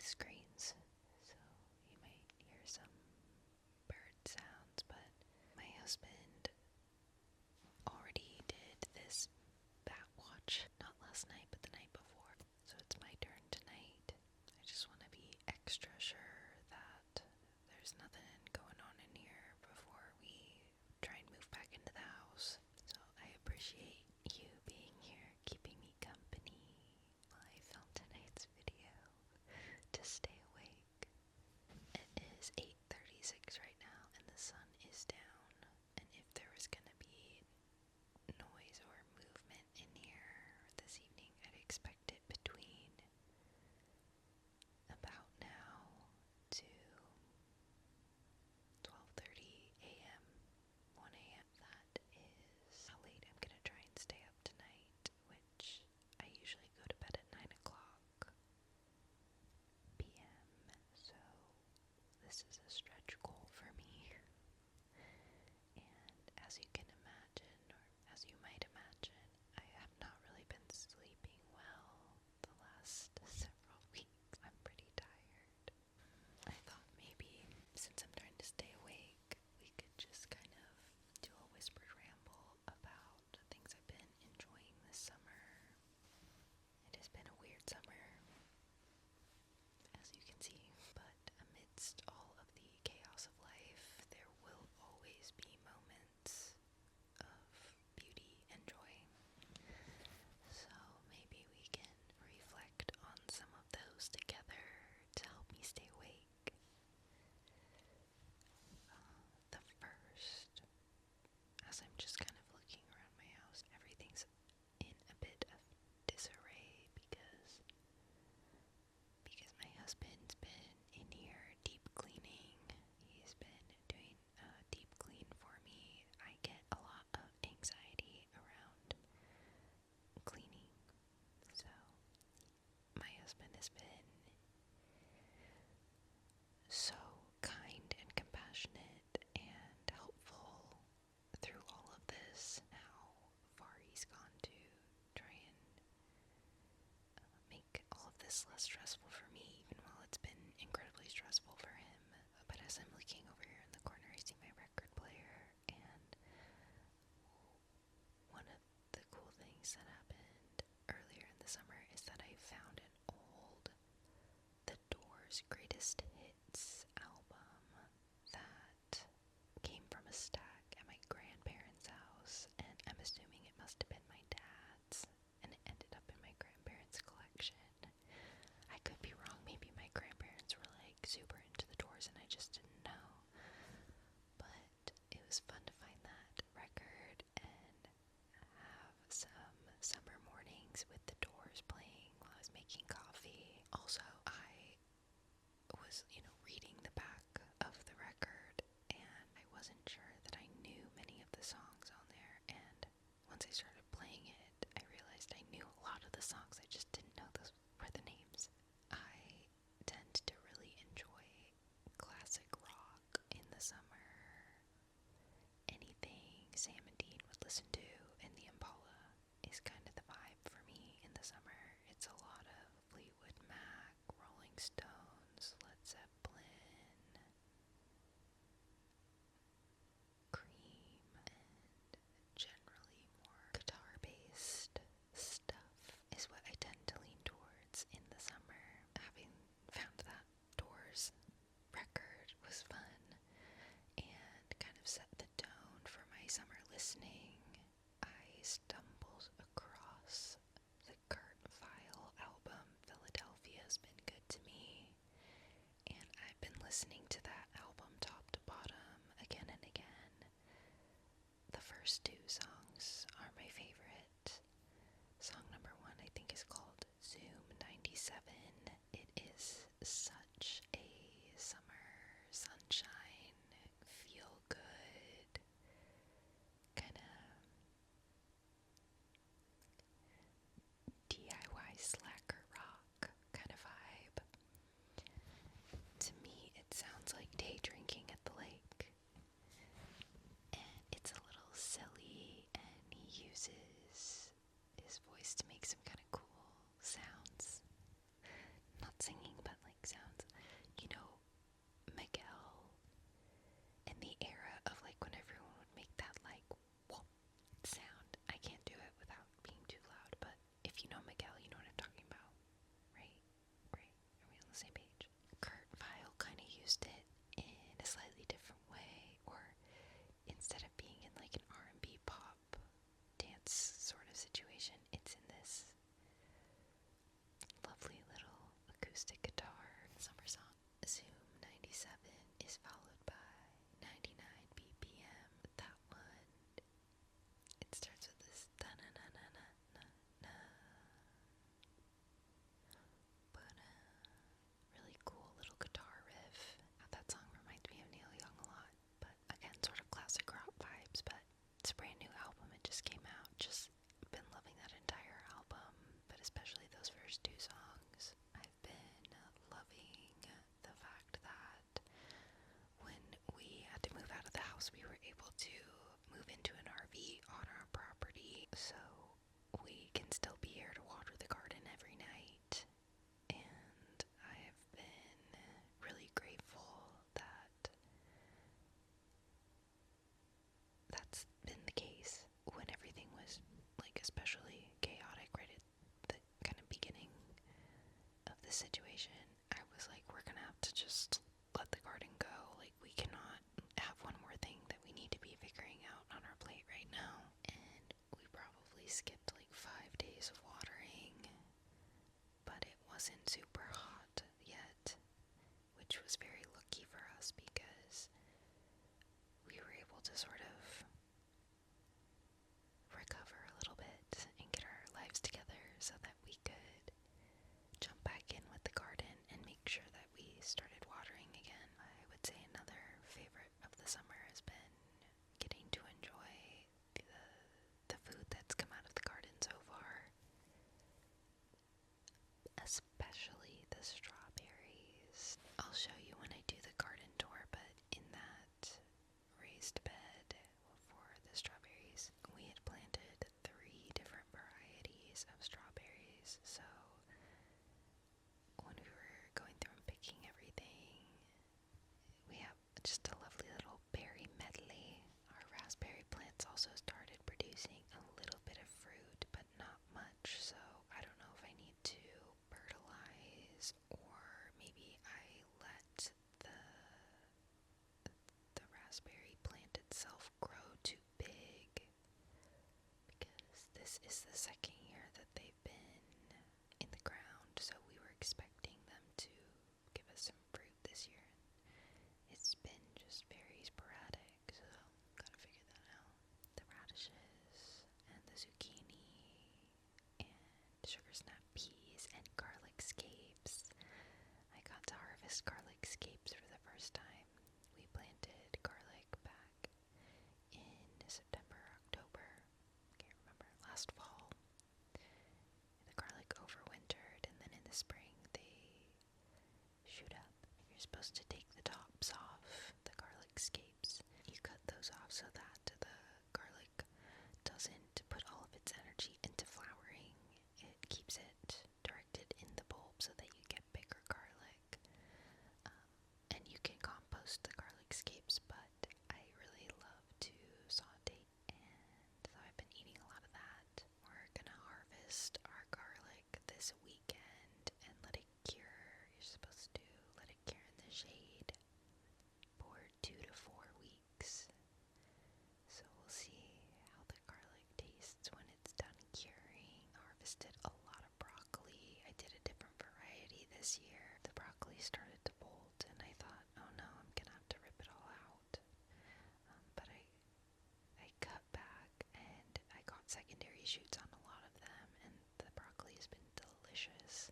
screens, so you might hear some bird sounds, but my husband already did this bat watch, not last night, but the night before, so it's my turn tonight. I just want to be extra sure that there's nothing going on in here before we try and move back into the house. So I appreciate you being here, keeping me company while I film tonight's video to stay awake. It is 8:36 right now and the sun is down, and if there was gonna be noise or movement in here this evening, I'd expect it between about now to 12:30 a.m., 1 a.m. That is how late I'm gonna try and stay up tonight, which I usually go to bed at 9 o'clock p.m., so this is a stretch goal for me. And as you can imagine, or as you might imagine, I have not really been sleeping well the last several weeks. I'm pretty tired. I thought maybe, since I'm trying to stay awake, we could just kind of do a whispered ramble about things I've been enjoying this summer. It has been a weird summer, as you can see, but amidst all of the chaos of life, there will always be moments of beauty and joy. So maybe we can reflect on some of those together to help me stay awake. The first, as I'm just kind of looking around my house, everything's in a bit of disarray because my husband's been in here deep cleaning. He's been doing a deep clean for me. I get a lot of anxiety around cleaning, so my husband has been so kind and compassionate and helpful through all of this. How far he's gone to try and make all of this less stressful for me, even while it's been incredibly stressful for him. But as I'm looking over here in the corner, I see my record player, and one of the cool things that happened earlier in the summer is that I found an old The Doors Greatest Hits album that came from a stack at my grandparents' house, and I'm assuming it must have been my dad's, and it ended up in my grandparents' collection. I could be wrong, maybe my grandparents were like super into the Doors and I just didn't know, but it was fun to find that record and have some summer mornings with the Doors playing while I was making coffee. Also, I was, reading the back of the record, and I wasn't sure that I knew many of the songs on there, and once I started playing it, I realized I knew a lot of the songs, I just didn't know those were the names. I tend to really enjoy classic rock in the summer. Anything Sam and Dean would listen to in the Impala is kind of the vibe for me in the summer. It's a lot of Fleetwood Mac, Rolling Stones, Led Zeppelin, Cream, and generally more guitar-based stuff is what I tend to lean towards in the summer. Having found that Doors record was fun and kind of set the tone for my summer listening, I stumbled across the Kurt Vile album, Philadelphia's Been Good to Me, and I've been listening to that album top to bottom again and again. The first two songs are my favorite. Song number 1 I think is called Zoom 97. It is such a summer sunshine, feel good, kind of DIY slacker rock kind of vibe. To me, it sounds like day drinking at the lake. And it's a little silly sort of recover a little bit and get our lives together so that we could jump back in with the garden and make sure that we started watering again. I would say another favorite of the summer has been getting to enjoy the food that's come out of the garden so far, especially the strawberries. I'll show you when I do the garden tour, but in that raised bed for the strawberries, we had planted 3 different varieties of strawberries. So when we were going through and picking everything, we have just a lovely little berry medley. Our raspberry plants also started producing a little bit of fruit, but not much, so I don't know if I need to fertilize or maybe I let the raspberry plant itself grow too big, because this is the second year that they've been in the ground, so we were expecting them to give us some fruit this year. It's been just very sporadic, so gotta figure that out. The radishes and the zucchini and sugar snap peas and garlic scapes. I got to harvest garlic scapes for the first time. We planted garlic back in September, October, can't remember, last fall. The garlic overwintered, and then in the spring they shoot up. You're supposed to take the tops off the garlic scapes. You cut those off so that the garlic doesn't put all of its energy into flowering. It keeps it directed in the bulb so that you get bigger garlic. And you can compost the garlic scapes, but I really love to saute, and so I've been eating a lot of that. We're gonna harvest our garlic this weekend and let it cure. You're supposed to let it cure in the shade for 2 to 4 weeks. So we'll see how the garlic tastes when it's done curing. Harvested a lot of broccoli. I did a different variety this year. The broccoli started to bolt, and I thought, oh no, I'm gonna have to rip it all out. But I cut back, and I got secondary shoots on a lot of them, and the broccoli has been delicious.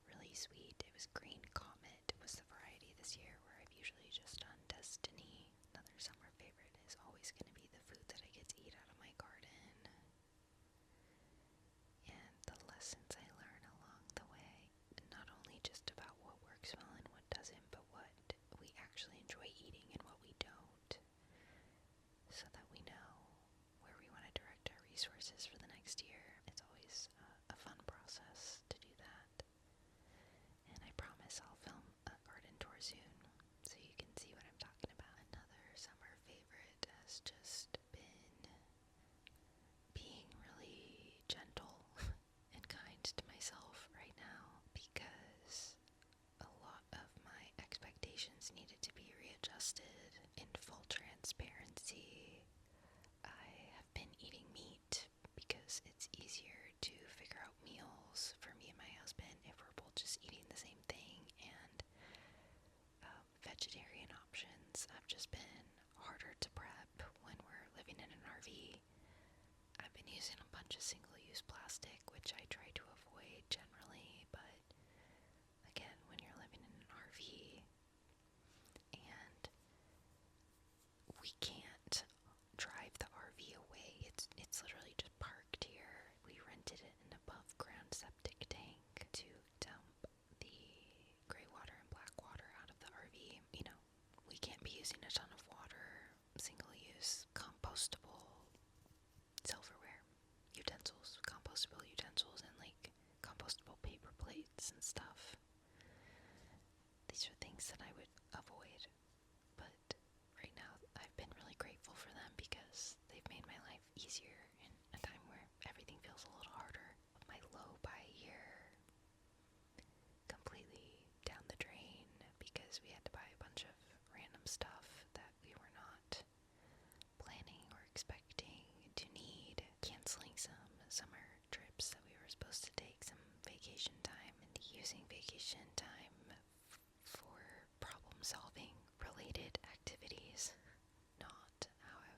Really sweet. It was Green Comet was the variety this year, where I've usually just done Destiny. Another summer favorite is always going to be the food that I get to eat out of my garden, and the lessons I learn along the way, not only just about what works well and what doesn't, but what we actually enjoy eating and what we don't, so that we know where we want to direct our resources for the next year. It's always a fun process to do that. And I promise I'll film a garden tour soon, so you can see what I'm talking about. Another summer favorite has just been being really gentle and kind to myself right now, because a lot of my expectations needed to be readjusted. In full transparency, I have been eating meat because it's easier to figure out meals for me and my husband if we're both just eating the same thing, and vegetarian options have just been harder to prep when we're living in an RV. I've been using a bunch of single-use plastic, which I try to avoid generally, but again, when you're living in an RV and we can't drive the RV away, it's literally just parked here. We rented an above ground septic tank to dump the gray water and black water out of the RV. You know, we can't be using a ton of water. Single use, compostable silverware, compostable utensils, and like compostable paper plates and stuff. These are things that I would avoid, but right now I've been really grateful for them because they've made my life easier in a time where everything feels a little harder. My low buy year completely down the drain because we had to buy a bunch of random stuff that we were not planning or expecting to need, canceling some summer trips that we were supposed to take, some vacation time, and using vacation time for problem solving related activities, not how I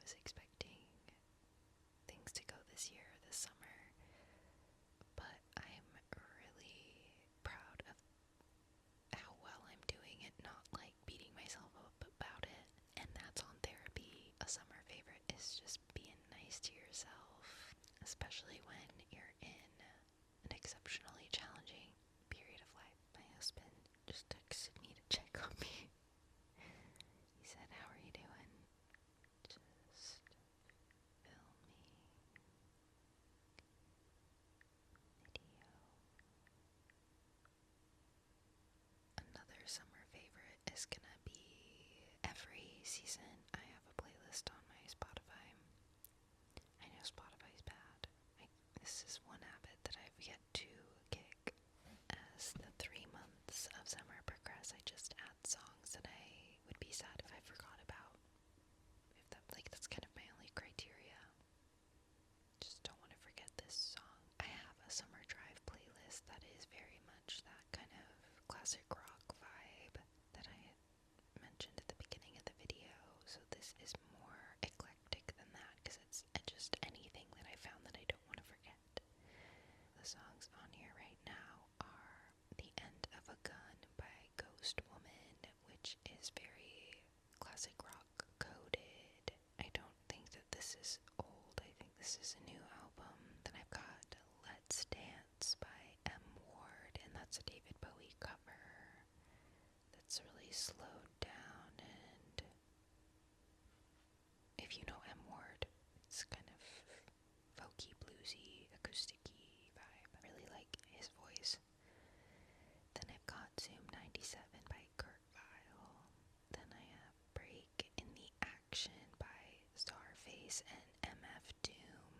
classic rock coded. I don't think that this is old. I think this is a new album. Then I've got Let's Dance by M. Ward, and that's a David Bowie cover that's really slowed down, and if you know M. Ward, it's kind of folky, bluesy, acoustic-y vibe. I really like his voice. Then I've got Zoom 97 by Kurt Vile. Then I have Break in the Action by Starface and MF Doom.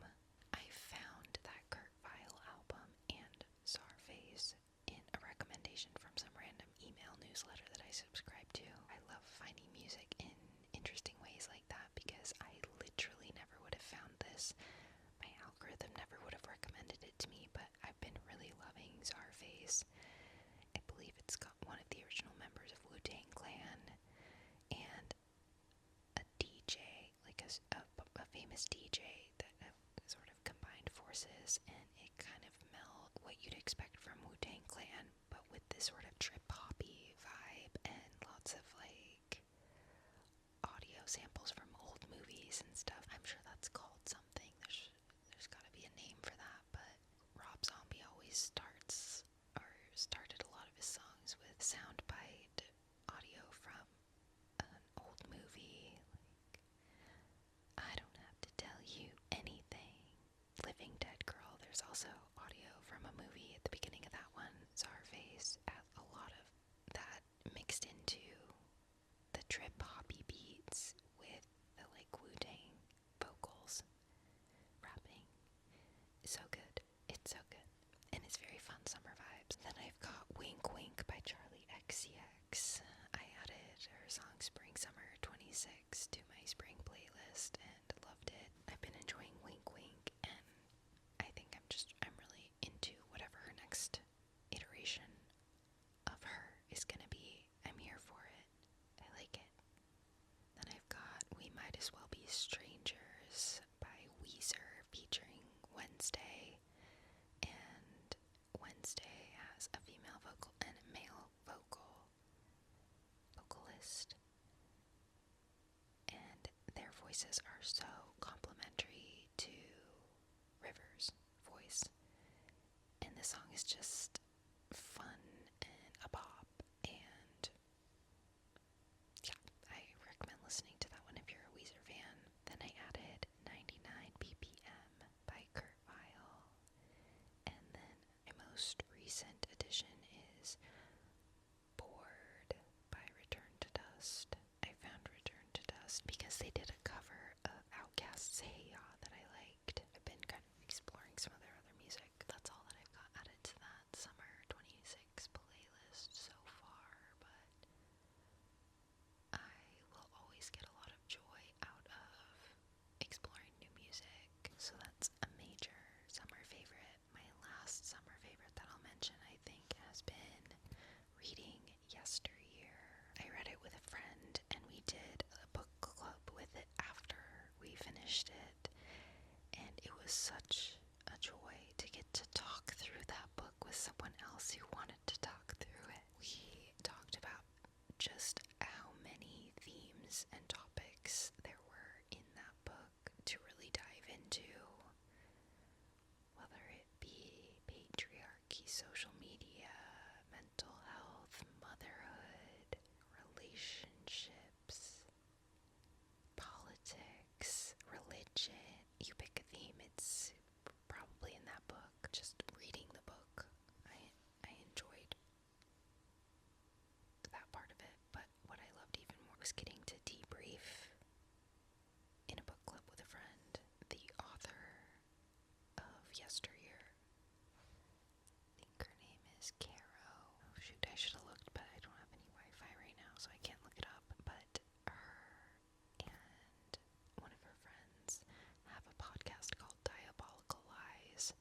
I found that Kurt Vile album and Starface in a recommendation from some random email newsletter that I subscribe to. I love finding music in interesting ways like that because I literally never would have found this. My algorithm never would have recommended it to me, but I've been really loving Czarface. I believe it's got one of the original members of Wu-Tang Clan and a DJ, like a famous DJ that have sort of combined forces, and it kind of meld what you'd expect from Wu-Tang Clan, but with this sort of trip-hoppy vibe and lots of like audio samples from old movies and stuff. I'm sure that's called something. There's got to be a name for that, but Rob Zombie always started a lot of his songs with soundbite audio from an old movie. Like, I don't have to tell you anything. Living Dead Girl, there's also audio from a movie at the beginning of that one. Czarface has a lot of that mixed into the trip hoppy beats with the like Wu-Tang vocals, rapping. So good. It's so good. And it's very fun summer vibes. Then I've got Wink Wink by Charlie XCX. I added her song Spring Summer 26 to my spring playlist and loved it. I've been enjoying Wink Wink, and I think I'm really into whatever her next iteration of her is gonna be. I'm here for it. I like it. Then I've got We Might As Well Be Strangers by Weezer featuring Wednesday. And Wednesday has a female vocal and a male vocalist. And their voices are so complementary to River's voice. And the song is just fun and a bop, and yeah, I recommend listening to that one if you're a Weezer fan. Then I added 99 BPM by Kurt Vile, and then my most recent addition is Bored by Return to Dust. I found Return to Dust because they did a cover of Outkast's Hey Ya that I liked. I've been kind of exploring some of their other music. That's all that I've got added to that Summer 26 playlist so far, but I will always get a lot of joy out of exploring new music, so that's a major summer favorite. My last summer favorite that I'll mention, I think, has been reading Yesteryear. I read it with a friend, and we did a book club with it after we finished it, and it was such a joy to get to talk through that book with someone else who wanted to talk through it. We talked about just how many themes and topics there were in that book to really dive into, whether it be patriarchy, social media, mental health, motherhood, relationships, politics, religion. You pick a theme, it's probably in that book. Just reading the book, I enjoyed that part of it, but what I loved even more was getting to debrief in a book club with a friend the author of Yesteryear. I think her name is Caro. Oh shoot, I should have looked, but I don't have any Wi-Fi right now, so I can't look it up. But her and one of her friends have a podcast called Diabolical Lies,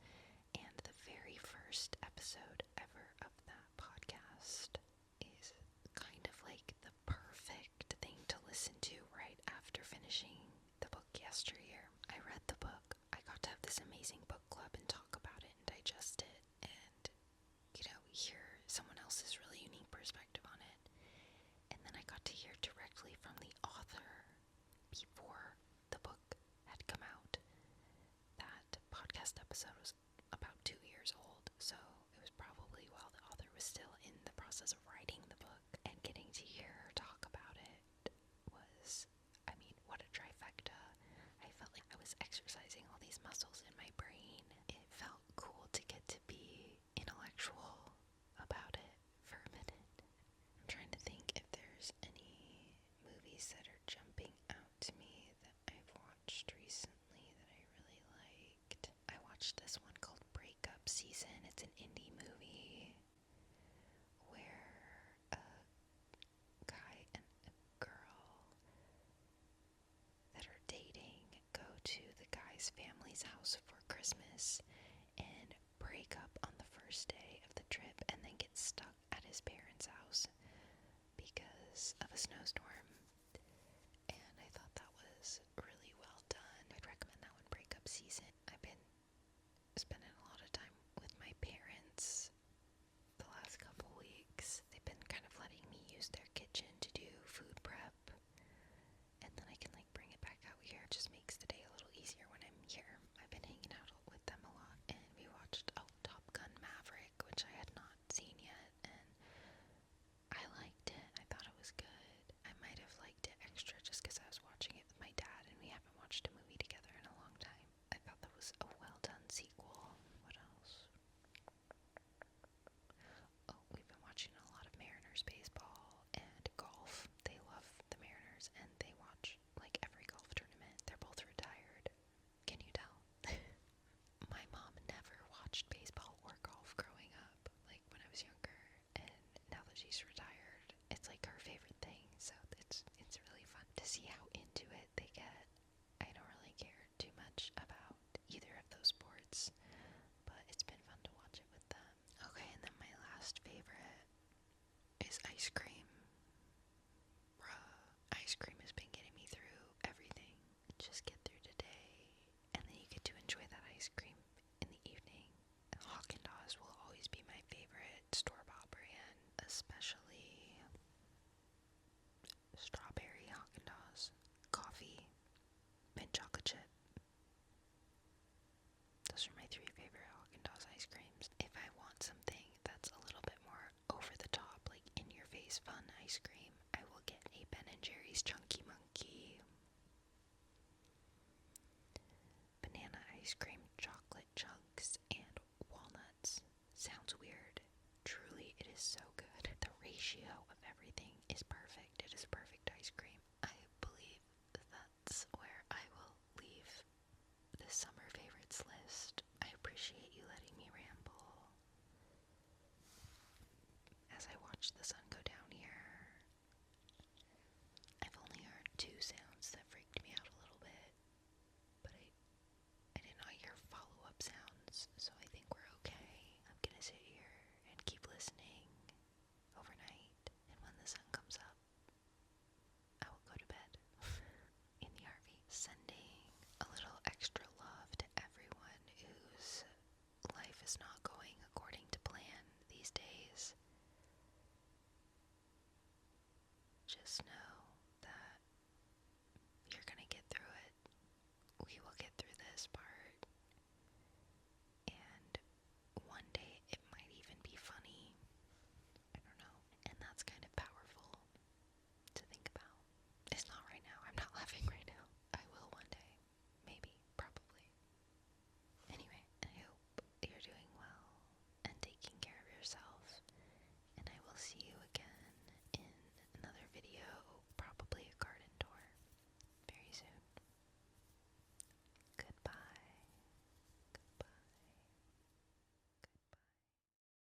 and the very first episode ever of that podcast is kind of like the perfect thing to listen to right after finishing the book Yesteryear. I read the book, I got to have this amazing book club and talk about it and digest it, and hear someone else's really unique perspective on it. And then I got to hear directly from the author snowstorm, and I thought that was really well done. I'd recommend that one. Breakup Season. I've been spending a lot of time with my parents the last couple weeks. They've been kind of letting me use their kitchen to do food prep, and then I can like bring it back out here. It just makes the day a little easier when I'm here. I've been hanging out with them a lot, and we watched Top Gun Maverick, which I had not seen yet, and I liked it. I thought it was good. I might have liked it extra just because I was watching it with my dad, and we haven't watched a movie together in a long time. I thought that was a well done sequel. What else? Oh, we've been watching a lot of Mariners baseball and golf. They love the Mariners, and they watch like every golf tournament. They're both retired. Can you tell? My mom never watched baseball or golf growing up, like when I was younger, and now that she's retired, it's like her favorite thing. So it's really fun to see how into it they get. I don't really care too much about either of those sports, but it's been fun to watch it with them. Okay, and then my last favorite is ice cream. Bruh, ice cream has been getting me through everything. Just get through today, and then you get to enjoy that ice cream in the evening. Haagen-Dazs will always be my favorite store-bought brand, especially strawberry Haagen-Dazs, coffee, mint chocolate chip. Those are my three favorite Haagen-Dazs ice creams. If I want something that's a little bit more over the top, like in your face fun ice cream, I will get a Ben & Jerry's Chunky Monkey. Banana ice cream, chocolate chunks, and walnuts. Sounds weird. Truly, it is so good. The ratio of everything is perfect. It is perfect ice cream. I believe that's where I will leave this summer favorites list. I appreciate you letting me ramble as I watch the